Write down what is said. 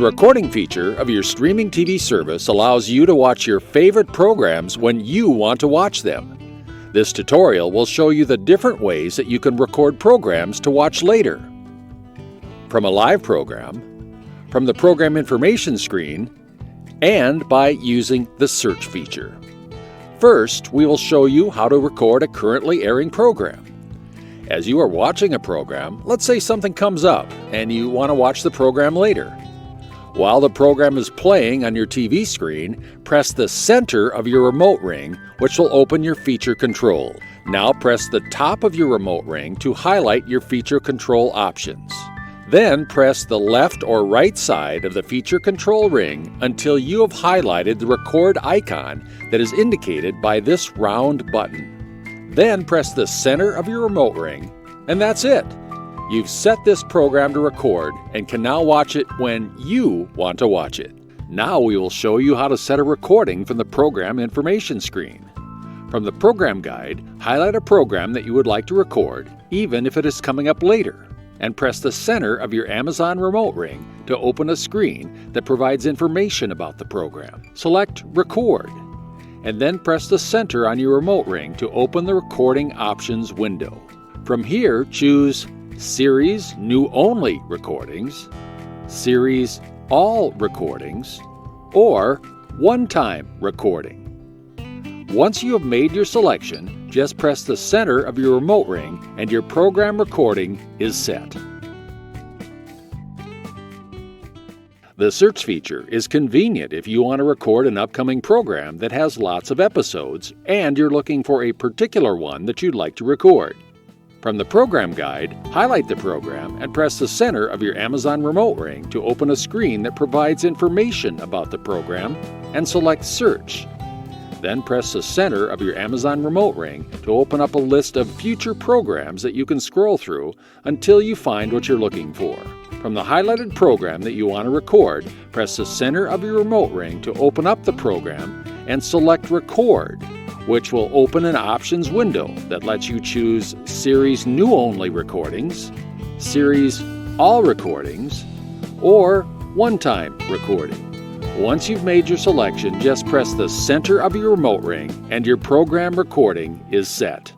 recording feature of your streaming TV service allows you to watch your favorite programs when you want to watch them. This tutorial will show you the different ways that you can record programs to watch later. From a live program, from the program information screen, and by using the search feature. First, we will show you how to record a currently airing program. As you are watching a program, let's say something comes up and you want to watch the program later. While the program is playing on your TV screen, press the center of your remote ring, which will open your feature control. Now press the top of your remote ring to highlight your feature control options. Then press the left or right side of the feature control ring until you have highlighted the record icon that is indicated by this round button. Then press the center of your remote ring, and that's it. You've set this program to record and can now watch it when you want to watch it. Now we will show you how to set a recording from the program information screen. From the program guide, highlight a program that you would like to record, even if it is coming up later, and press the center of your Amazon remote ring to open a screen that provides information about the program. Select Record, and then press the center on your remote ring to open the recording options window. From here, choose Series New Only Recordings, Series All Recordings, or One-Time Recording. Once you have made your selection, just press the center of your remote ring and your program recording is set. The search feature is convenient if you want to record an upcoming program that has lots of episodes and you're looking for a particular one that you'd like to record. From the program guide, highlight the program and press the center of your Amazon remote ring to open a screen that provides information about the program and select Search. Then press the center of your Amazon remote ring to open up a list of future programs that you can scroll through until you find what you're looking for. From the highlighted program that you want to record, press the center of your remote ring to open up the program and select Record, which will open an options window that lets you choose Series New Only Recordings, Series All Recordings, or One-Time Recording. Once you've made your selection, just press the center of your remote ring and your program recording is set.